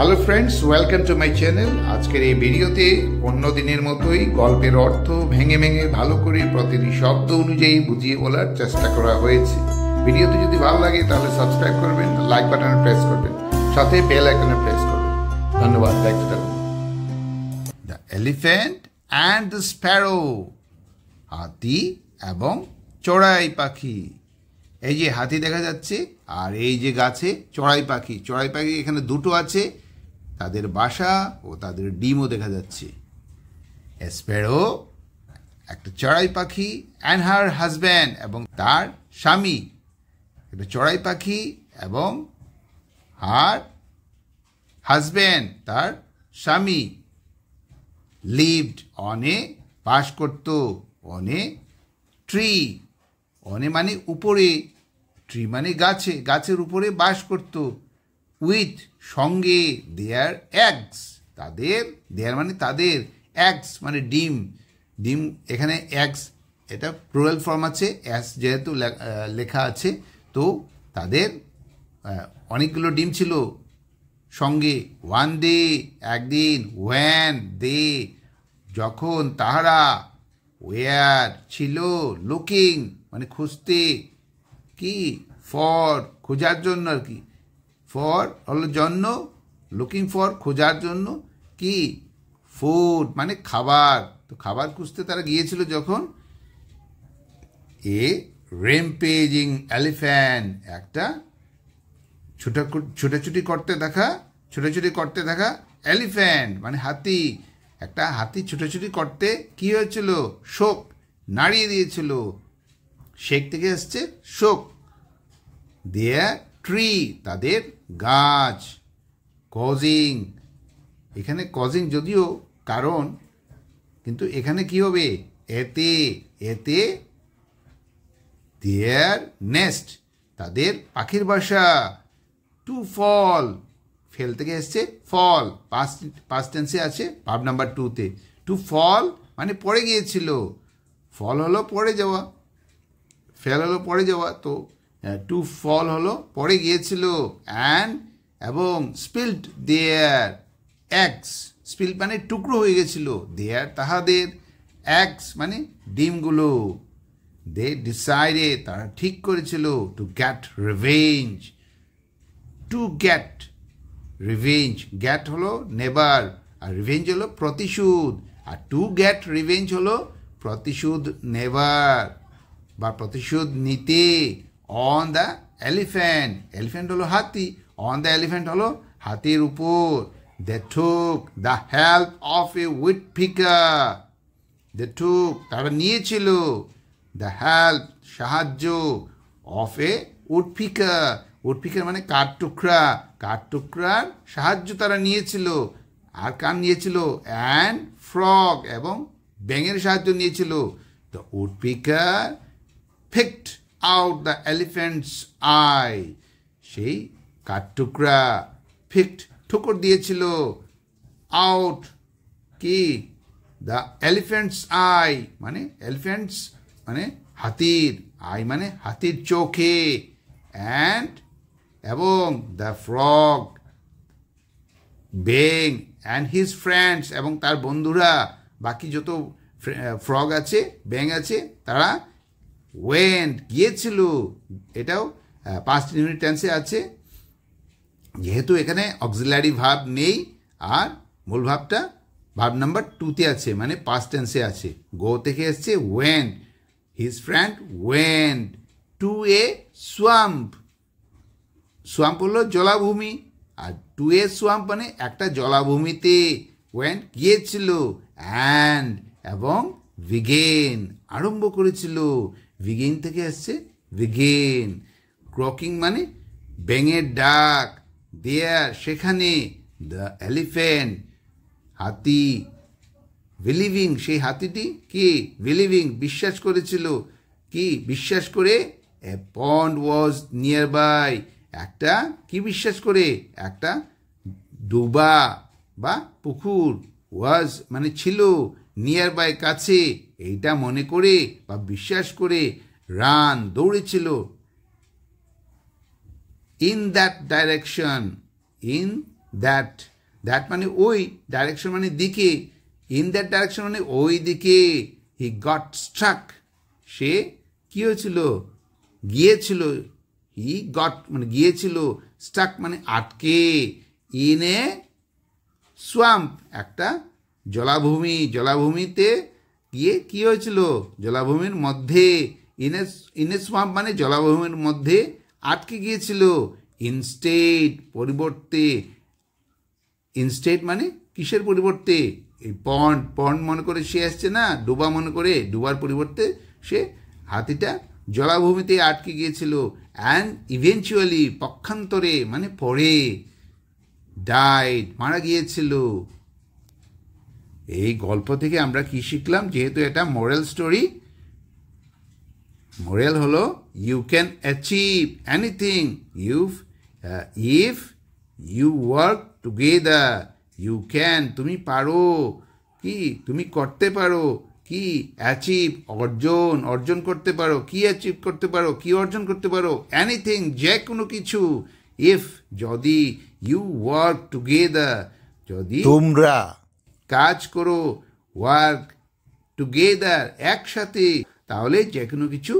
Hello friends, welcome to my channel. আজকের এই ভিডিওতে অন্য দিনের মতোই গল্পের অর্থ ভেঙে ভেঙে ভালো করে প্রতিটি শব্দ অনুযায়ী বুঝিয়ে বলার চেষ্টা করা হয়েছে। ভিডিওটি যদি ভালো লাগে তাহলে সাবস্ক্রাইব করবেন, লাইক বাটনে প্রেস করবেন, সাথে বেল আইকনে প্রেস করবেন। ধন্যবাদ। দেখতে থাকুন। The elephant and the Sparrow, হাতি এবং চড়াই পাখি। এই যে হাতি দেখা যাচ্ছে আর এই যে গাছে চড়াই পাখি। চড়াই পাখি এখানে দুটো আছে, তাদের বাসা ও তাদের ডিমও দেখা যাচ্ছে। স্প্যারো একটা চড়াই পাখি, অ্যান্ড হার হাজব্যান্ড এবং তার স্বামী। একটা চড়াই পাখি এবং হার হাজব্যান্ড তার স্বামী লিভড অন এ বাস করত, অন এ ট্রি। অনে মানে উপরে, ট্রি মানে গাছে, গাছের উপরে বাস করত। উইথ সঙ্গে, দেয়ার এগস তাদের, দেয়ার মানে তাদের, এগস মানে ডিম। ডিম এখানে এগস এটা প্লুরাল ফর্ম আছে, অ্যাস যেহেতু লেখা আছে, তো তাদের অনেকগুলো ডিম ছিল সঙ্গে। ওয়ান ডে একদিন, ওয়ান দে যখন তাহারা, ওয়ার ছিল, লুকিং মানে খুঁজতে, কি ফর খোঁজার জন্য আর কি, ফর হলো জন্য, লুকিং ফর খোঁজার জন্য, কি ফুড মানে খাবার। তো খাবার খুঁজতে তারা গিয়েছিল যখন। এ রেম্পেজিং এলিফ্যান্ট একটা ছুটাছুটি করতে দেখা এলিফ্যান্ট মানে হাতি। একটা হাতি ছুটাছুটি করতে কি হয়েছিল, শোক নাড়িয়ে দিয়েছিল। শেক থেকে এসছে শোক। দেয়ার ট্রি তাদের গাছ। কজিং এখানে কজিং যদিও কারণ, কিন্তু এখানে কি হবে, এতে এতে দেয়ার নেস্ট তাদের পাখির বাসা। টু ফল ফেল থেকে এসছে ফল, পাস্ট টেন্সে আছে ভার্ব নাম্বার 2-তে। টু ফল মানে পড়ে গিয়েছিল, ফল হলো পড়ে যাওয়া, ফেল হলো পড়ে যাওয়া, তো টু ফল হলো পড়ে গিয়েছিল। অ্যান্ড এবং স্পিল্ড দেয়ার এগস, স্পিল্ড মানে টুকরো হয়ে গেছিল, দেয়ার তাহাদের, এগস মানে ডিমগুলো। দে ডিসাইডেড তারা ঠিক করেছিল, to get revenge. To get revenge, get হলো নেবার আর রিভেঞ্জ হলো প্রতিশোধ। আর টু গেট রিভেঞ্জ হলো প্রতিশোধ নেবার বা প্রতিশোধ নিতে। অন দ্য এলিফ্যান্ট, এলিফ্যান্ট হলো হাতি, অন দ্য এলিফ্যান্ট হলো হাতির উপর। They took the help of a woodpecker, they took তারা নিয়েছিল, দ্য হেল্প সাহায্য, of a woodpecker, woodpecker মানে কাঠ টুকরা, কাঠ টুকরার সাহায্য তারা নিয়েছিল। আর কার নিয়েছিল, অ্যান্ড ফ্রগ এবং ব্যাঙের সাহায্য নিয়েছিল। The woodpecker picked out the elephant's eye, সেই কাঠটুকরা পিকড ঠোকর দিয়েছিল, আউট কি দ্য এলিফ্যান্টস আই মানে এলিফ্যান্টস মানে হাতির, আই মানে হাতির চোখে। অ্যান্ড এবং দ্য ফ্রগ ব্যাঙ, অ্যান্ড হিজ ফ্রেন্ডস এবং তার বন্ধুরা, বাকি যত ফ্রগ আছে ব্যাঙ আছে তারা ওয়েন্ট গিয়েছিল। এটাও পাস্ট ইনডিফিনিট টেন্সে আছে, যেহেতু এখানে অক্সিলারি ভার্ব নেই আর মূল ভাবটা ভার্ব নাম্বার 2-তে আছে মানে পাস্ট টেন্সে আছে। গো থেকে এসছে went, his friend went to A swamp, swamp হলো জলাভূমি, আর টু এ সোয়াম্প মানে একটা জলাভূমিতে ওয়েন্ট গিয়েছিল। অ্যান্ড এবং বিগেন আরম্ভ করেছিল, বিগেন থেকে এসছে বিগেন। ক্রকিং মানে ব্যাঙের ডাক, দেয়ার সেখানে, দ্য এলিফ্যান্ট হাতি, বিলিভিং সেই হাতিটি কি বিলিভিং বিশ্বাস করেছিল, কি বিশ্বাস করে, এ পন্ড ওয়াজ নিয়ার বাই একটা কি বিশ্বাস করে, একটা ডুবা বা পুকুর, ওয়াজ মানে ছিল, নিয়ার বাই কাছে, এইটা মনে করে বা বিশ্বাস করে রান দৌড়েছিল। In that direction, in that, that মানে ওই, ডাইরেকশন মানে দিকে, ইন দ্যাট ডাইরেকশন মানে ওই দিকে। হি গট স্ট্রাক, সে কি হয়েছিল, গিয়েছিল। হি গট মানে গিয়েছিল, স্ট্রাক মানে আটকে, ইন এ সোয়াম্প একটা জলাভূমি, জলাভূমিতে গিয়ে কি হয়েছিল, জলাভূমির মধ্যে, ইন এ সোয়াম্প মানে জলাভূমির মধ্যে আটকে গিয়েছিল। ইনস্টেড পরিবর্তে, ইনস্টেড মানে কিসের পরিবর্তে, এই পন্ড, পন্ড মনে করে সে আসছে না, ডোবা মনে করে, ডোবার পরিবর্তে সে হাতিটা জলাভূমিতে আটকে গিয়েছিল। অ্যান্ড ইভেনচুয়ালি পক্ষান্তরে মানে পরে, ডাইড মারা গিয়েছিল। এই গল্প থেকে আমরা কি শিখলাম, যেহেতু এটা মোরাল স্টোরি, মোরাল হলো you can achieve anything if you work together. You can তুমি পারো, কি তুমি করতে পারো, কি অ্যাচিভ অর্জন, অর্জন করতে পারো, কি অ্যাচিভ করতে পারো, কি অর্জন করতে পারো, এনিথিং যে কোনো কিছু, ইফ যদি, ইউ ওয়ার্ক টুগেদার যদি তোমরা কাজ করো, ওয়ার্ক টুগেদার একসাথে, তাহলে যে কোনো কিছু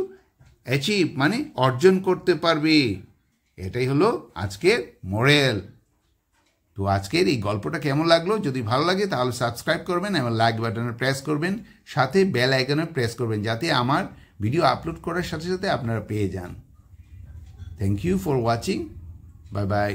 অ্যাচিভ মানে অর্জন করতে পারবে। এটাই হলো আজকের মোরাল। তো আজকের এই গল্পটা কেমন লাগলো, যদি ভালো লাগে তাহলে সাবস্ক্রাইব করবেন এবং লাইক বাটনে প্রেস করবেন, সাথে বেল আইকনে প্রেস করবেন, যাতে আমার ভিডিও আপলোড করার সাথে সাথে আপনারা পেয়ে যান। Thank you for watching, bye by.